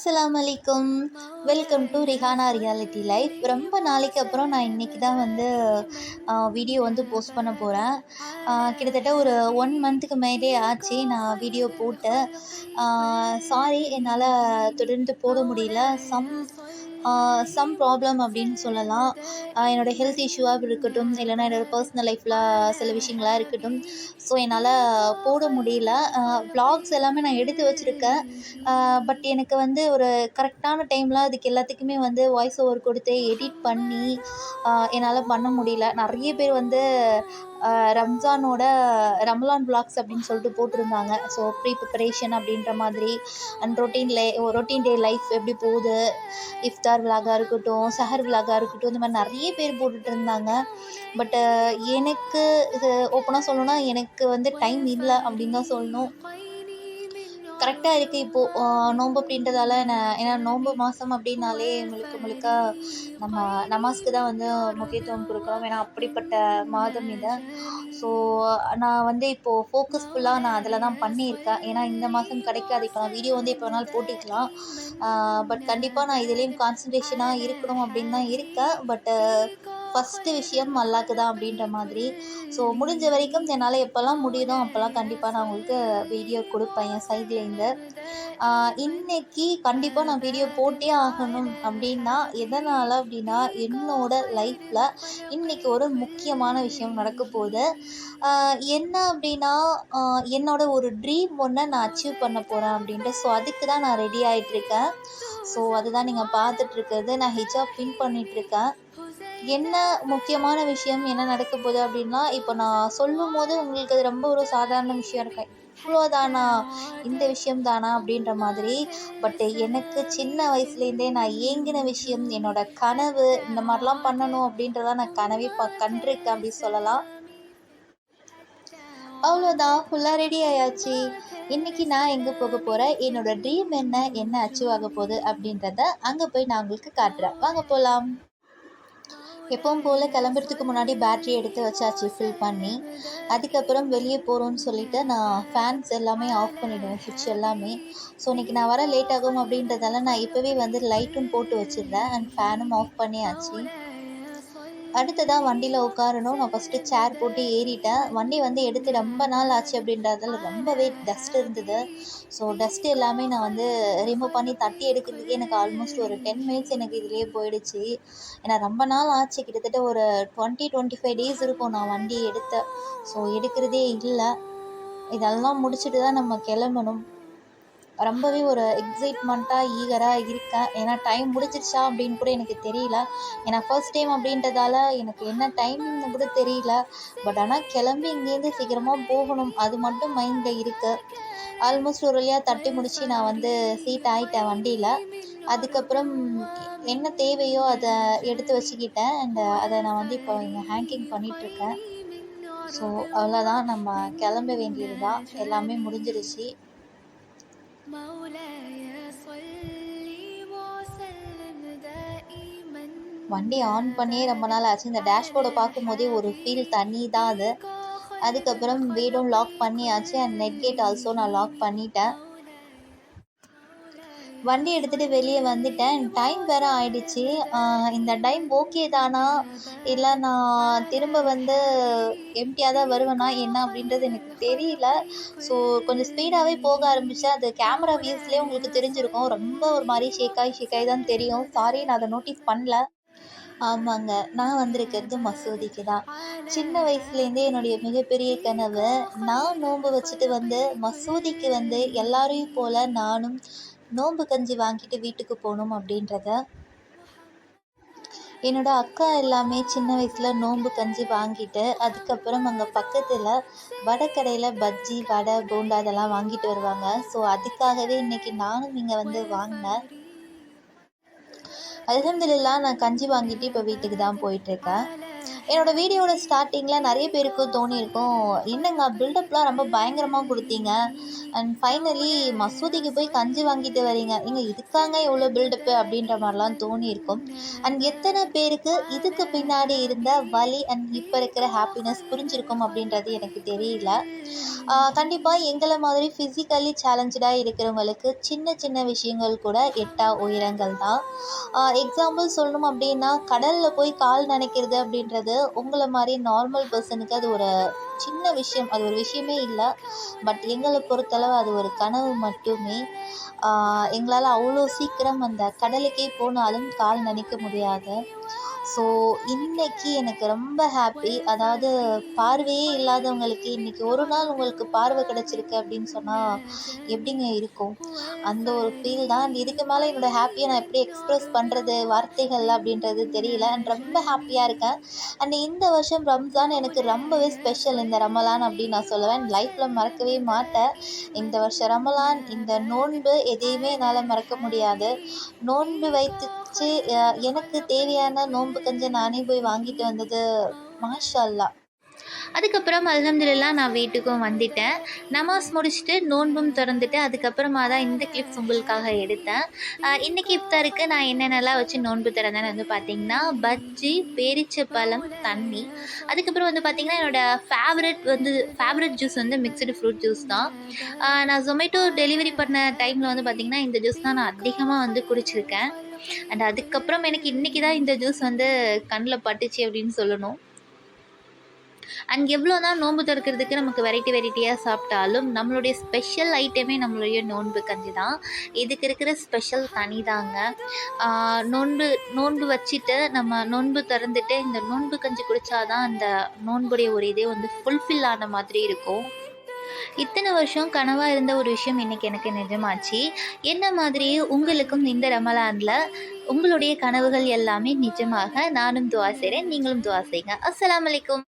அஸ்ஸலாமு அலைக்கும். Welcome to Rihana reality life. ரொம்ப நாளைக்கு அப்புறம் நான் இன்றைக்கி தான் வந்து வீடியோ வந்து போஸ்ட் பண்ண போகிறேன். கிட்டத்தட்ட ஒரு 1 மந்த்துக்கு மேலே ஆச்சு நான் வீடியோ போட்டு. சாரி, என்னால் தொடர்ந்து போட முடியல. சம் ப்ராப்ளம் அப்படின்னு சொல்லலாம். என்னோடய ஹெல்த் இஷ்யூவாக இருக்கட்டும், இல்லைனா என்னோடய பர்சனல் லைஃப்பில் சில விஷயங்களாக இருக்கட்டும். ஸோ என்னால் போட முடியல. வ்ளாக்ஸ் எல்லாமே நான் எடுத்து வச்சுருக்கேன். பட் எனக்கு வந்து ஒரு கரெக்டான டைமில் அதுக்கு எல்லாத்துக்குமே வந்து வாய்ஸ் ஓவர் கொடுத்து எடிட் பண்ணி என்னால் பண்ண முடியல. நிறைய பேர் வந்து ரம்ஜானோட ரமலான் வ்ளாக்ஸ் அப்படின்னு சொல்லிட்டு போட்டிருந்தாங்க. ஸோ ப்ரிப்பரேஷன் அப்படின்ற மாதிரி அண்ட் ரொட்டீன் டே லைஃப் எப்படி போகுது, இஃப்தார் விலாகாக இருக்கட்டும், சஹர் விலாகாக இருக்கட்டும், இந்த மாதிரி நிறைய பேர் போட்டுட்டு இருந்தாங்க. பட்டு எனக்கு இது ஓப்பனாக சொல்லணும்னா எனக்கு வந்து டைம் இல்லை அப்படின்னு தான் சொல்லணும். கரெக்டாக இருக்குது இப்போது நோன்பு அப்படின்றதால ஏன்னா நோன்பு மாதம் அப்படின்னாலே முழுக்க முழுக்க நம்ம நமாஸ்க்கு தான் வந்து முக்கியத்துவம் கொடுக்குறோம். ஏன்னா அப்படிப்பட்ட மாதம் இது. ஸோ நான் வந்து இப்போது ஃபோக்கஸ்ஃபுல்லாக நான் அதில் தான் பண்ணியிருக்கேன். ஏன்னா இந்த மாதம் கிடைக்காது. இப்போ நான் வீடியோ வந்து எப்போ வேணாலும் போட்டுக்கலாம். பட் கண்டிப்பாக நான் இதுலேயும் கான்சன்ட்ரேஷனாக இருக்கணும் அப்படின்னு தான் இருக்கேன். பட்டு ஃபஸ்ட்டு விஷயம் அல்லாஹ்க்கு தான் அப்படின்ற மாதிரி. ஸோ முடிஞ்ச வரைக்கும் என்னால் எப்போல்லாம் முடியுதோ அப்போல்லாம் கண்டிப்பாக நான் உங்களுக்கு வீடியோ கொடுப்பேன் என் சைட்லேருந்து. இன்றைக்கி கண்டிப்பாக நான் வீடியோ போட்டே ஆகணும் அப்படின்னா எதனால் அப்படின்னா, என்னோடய லைஃப்பில் இன்றைக்கி ஒரு முக்கியமான விஷயம் நடக்க போகுது. என்ன அப்படின்னா, என்னோட ஒரு ட்ரீம் ஒன்றை நான் அச்சீவ் பண்ண போகிறேன் அப்படின்ட்டு. ஸோ அதுக்கு தான் நான் ரெடி ஆகிட்டுருக்கேன். ஸோ அதுதான் நீங்கள் பார்த்துட்ருக்கிறது. நான் ஹிஜாப் பின் பண்ணிகிட்ருக்கேன். என்ன முக்கியமான விஷயம் என்ன நடக்க போகுது அப்படின்னா, இப்போ நான் சொல்லும்போது உங்களுக்கு அது ரொம்ப ஒரு சாதாரண விஷயம் இருக்கும். இவ்வளோதானா, இந்த விஷயம் தானா அப்படின்ற மாதிரி. பட் எனக்கு சின்ன வயசுலேருந்தே நான் ஏங்கின விஷயம், என்னோடய கனவு, இந்த மாதிரிலாம் பண்ணணும் அப்படின்றதான் நான் கனவே கண்டிருக்கேன் அப்படின்னு சொல்லலாம். அவ்வளோதான், ஃபுல்லாக ரெடி ஆயாச்சு. இன்றைக்கி நான் எங்கே போக போகிறேன், என்னோடய ட்ரீம் என்ன அச்சீவ் ஆக போகுது அப்படின்றத அங்கே போய் நான் உங்களுக்கு காட்டுறேன். வாங்க போகலாம். எப்பவும் போல் கிளம்புறதுக்கு முன்னாடி பேட்ரி எடுத்து வச்சாச்சு ஃபில் பண்ணி. அதுக்கப்புறம் வெளியே போகிறோன்னு சொல்லிவிட்டு நான் ஃபேன்ஸ் எல்லாமே ஆஃப் பண்ணிவிடுவேன், சுவிட்ச் எல்லாமே. ஸோ இன்றைக்கி நான் வர லேட் ஆகும் அப்படின்றதால நான் இப்போவே வந்து லைட்டும் போட்டு வச்சிடுறேன் அண்ட் ஃபேனும் ஆஃப் பண்ணியாச்சு. அடுத்ததாக வண்டியில் உட்காரணும். நான் ஃபஸ்ட்டு சேர் போட்டு ஏறிட்டேன். வண்டி வந்து எடுத்து ரொம்ப நாள் ஆச்சு அப்படின்றதால ரொம்பவே டஸ்ட் இருந்தது. ஸோ டஸ்ட் எல்லாமே நான் வந்து ரிமூவ் பண்ணி தட்டி எடுக்கிறதுக்கே எனக்கு ஆல்மோஸ்ட் ஒரு 10 மினிட்ஸ் எனக்கு இதிலே போயிடுச்சு. ஏன்னா ரொம்ப நாள் ஆச்சு, கிட்டத்தட்ட ஒரு 25 டேஸ் இருக்கும் நான் வண்டி எடுத்த. ஸோ எடுக்கிறதே இல்லை. இதெல்லாம் முடிச்சுட்டு தான் நம்ம கிளம்பணும். ரொம்பவே ஒரு எக்ஸைட்மெண்ட்டாக ஈகராக இருக்கேன். ஏன்னா டைம் முடிஞ்சிருச்சா அப்படின்னு கூட எனக்கு தெரியல. ஏன்னா ஃபர்ஸ்ட் டைம் அப்படின்றதால எனக்கு என்ன டைமிங்னு கூட தெரியல. பட் ஆனால் கிளம்பி இங்கேருந்து சீக்கிரமாக போகணும், அது மட்டும் மைண்டில் இருக்குது. ஆல்மோஸ்ட் ஒரு வழியாக தட்டி முடித்து நான் வந்து சீட் ஆகிட்டேன் வண்டியில். அதுக்கப்புறம் என்ன தேவையோ அதை எடுத்து வச்சுக்கிட்டேன் அண்ட் அதை நான் வந்து இப்போ இங்கே ஹேங்கிங் பண்ணிகிட்ருக்கேன். ஸோ அவ்வளோதான், நம்ம கிளம்ப வேண்டியது தான். எல்லாமே முடிஞ்சிருச்சு. வண்டி ஆன் பண்ணியே ரொம்ப நாள் ஆச்சு. இந்த டேஷ்போர்டை பார்க்கும்போதே ஒரு ஃபீல் தனி தான் அது. அதுக்கப்புறம் வீடும் லாக் பண்ணியாச்சு அண்ட் நெட் கேட் ஆல்சோ நான் லாக் பண்ணிட்டேன். வண்டி எடுத்துகிட்டு வெளியே வந்துட்டேன். டைம் வேறு ஆயிடுச்சு. இந்த டைம் ஓகே தானா, இல்லை நான் திரும்ப வந்து எம்டியாக தான் வருவேனா என்ன அப்படின்றது எனக்கு தெரியல. ஸோ கொஞ்சம் ஸ்பீடாகவே போக ஆரம்பித்தேன். அது கேமரா வியூஸ்லேயே உங்களுக்கு தெரிஞ்சிருக்கும். ரொம்ப ஒரு மாதிரி ஷேக்காகி தான் தெரியும். சாரி, நான் அதை நோட்டீஸ் பண்ணல. ஆமாங்க, நான் வந்திருக்கிறது மசூதிக்கு தான். சின்ன வயசுலேருந்தே என்னுடைய மிகப்பெரிய கனவு, நான் நோன்பு வச்சுட்டு வந்து மசூதிக்கு வந்து எல்லாரையும் போல் நானும் நோன்பு கஞ்சி வாங்கிட்டு வீட்டுக்கு போகணும் அப்படின்றத. என்னோடய அக்கா எல்லாமே சின்ன வயசில் நோன்பு கஞ்சி வாங்கிட்டு அதுக்கப்புறம் அங்கே பக்கத்தில் வடை கடையில் பஜ்ஜி, வடை, போண்டா அதெல்லாம் வாங்கிட்டு வருவாங்க. ஸோ அதுக்காகவே இன்றைக்கி நானும் இங்கே வந்து வாங்கினேன். அல்ஹம்துலில்லாஹ், நான் கஞ்சி வாங்கிட்டு இப்போ வீட்டுக்கு தான் போயிட்டுருக்கேன். என்னோடய வீடியோவோட ஸ்டார்டிங்கில் நிறைய பேருக்கு தோணியிருக்கும், என்னங்க பில்டப்லாம் ரொம்ப பயங்கரமாக கொடுத்தீங்க, அண்ட் ஃபைனலி மசூதிக்கு போய் கஞ்சி வாங்கிட்டு வரீங்க, ஏங்க இதுக்காங்க எவ்வளோ பில்டப்பு அப்படின்ற மாதிரிலாம் தோணியிருக்கும். அண்ட் எத்தனை பேருக்கு இதுக்கு பின்னாடி இருந்த வலி அண்ட் இப்போ இருக்கிற ஹாப்பினஸ் புரிஞ்சிருக்கும் அப்படின்றது எனக்கு தெரியல. கண்டிப்பாக எங்களை மாதிரி ஃபிசிக்கலி சேலஞ்சடாக இருக்கிறவங்களுக்கு சின்ன சின்ன விஷயங்கள் கூட எட்டா உயரங்கள் தான். எக்ஸாம்பிள் சொல்லணும் அப்படின்னா, கடலில் போய் கால் நனைக்கிறது அப்படின்றது உங்களை மாதிரி நார்மல் பர்சனுக்கு அது ஒரு சின்ன விஷயம், அது ஒரு விஷயமே இல்லை. பட் எங்களை பொறுத்தளவு அது ஒரு கனவு மட்டுமே. எங்களால் அவ்வளோ சீக்கிரம் அந்த கடலுக்கே போனாலும் கால் நனைக்க முடியாது. ஸோ இன்னைக்கு எனக்கு ரொம்ப ஹாப்பி. அதாவது பார்வையே இல்லாதவங்களுக்கு இன்றைக்கி ஒரு நாள் உங்களுக்கு பார்வை கிடச்சிருக்கு அப்படின்னு சொன்னால் எப்படிங்க இருக்கும்? அந்த ஒரு ஃபீல் தான். அண்ட் இதுக்கு மேலே என்னோடய ஹாப்பியை நான் எப்படி எக்ஸ்ப்ரெஸ் பண்ணுறது வார்த்தைகள் அப்படின்றது தெரியல. அண்ட் ரொம்ப ஹாப்பியாக இருக்கேன். அண்ட் இந்த வருஷம் ரம்ஜான் எனக்கு ரொம்பவே ஸ்பெஷல். இந்த ரமலான் அப்படின்னு நான் சொல்லுவேன். லைஃப்பில் மறக்கவே மாட்டேன். இந்த வருஷம் ரமலான், இந்த நோன்பு எதையுமே என்னால் மறக்க முடியாது. நோன்பு வைத்து எனக்கு தேவையான நோன்பு கஞ்சி நானே போய் வாங்கிட்டு வந்தது மாஷா அல்லாஹ். அதுக்கப்புறம் அல்ஹம்துலில்லாஹ் நான் வீட்டுக்கும் வந்துட்டேன். நமாஸ் முடிச்சுட்டு நோன்பும் திறந்துட்டு அதுக்கப்புறமா தான் இந்த கிளிப்ஸ் உங்களுக்காக எடுத்தேன். இன்றைக்கி இஃப்தாருக்கு நான் என்னென்னலாம் வச்சு நோன்பு திறந்தேன்னு வந்து பார்த்திங்கன்னா, பஜ்ஜி, பேரிச்சப்பழம், தண்ணி. அதுக்கப்புறம் வந்து பார்த்திங்கன்னா என்னோடய ஃபேவரட் ஜூஸ் வந்து மிக்சடு ஃப்ரூட் ஜூஸ் தான். நான் ஜொமேட்டோ டெலிவரி பண்ண டைமில் வந்து பார்த்திங்கன்னா இந்த ஜூஸ் தான் நான் அதிகமாக வந்து குடிச்சிருக்கேன். அண்ட் அதுக்கப்புறம் எனக்கு இன்றைக்கி தான் இந்த ஜூஸ் வந்து கண்ணில் பட்டுச்சு அப்படின்னு சொல்லணும். அண்ட் எவ்வளோ தான் நோன்பு திறக்கிறதுக்கு நமக்கு வெரைட்டியாக சாப்பிட்டாலும் நம்மளுடைய ஸ்பெஷல் ஐட்டமே நம்மளுடைய நோன்பு கஞ்சி தான். இதுக்கு இருக்கிற ஸ்பெஷல் தனி தாங்க. நோன்பு வச்சுட்டு நம்ம நோன்பு திறந்துட்டு இந்த நோன்பு கஞ்சி குடித்தாதான் அந்த நோன்புடைய ஒரு இதே வந்து ஃபுல்ஃபில் ஆன மாதிரி இருக்கும். இத்தனை வருஷம் கனவாக இருந்த ஒரு விஷயம் இன்றைக்கி எனக்கு நிஜமாச்சு. என்ன மாதிரியே உங்களுக்கும் இந்த ரமலானில் உங்களுடைய கனவுகள் எல்லாமே நிஜமாக நானும் துவா செய்கிறேன், நீங்களும் துவா செய்யுங்க. அஸ்ஸலாமு அலைக்கும்.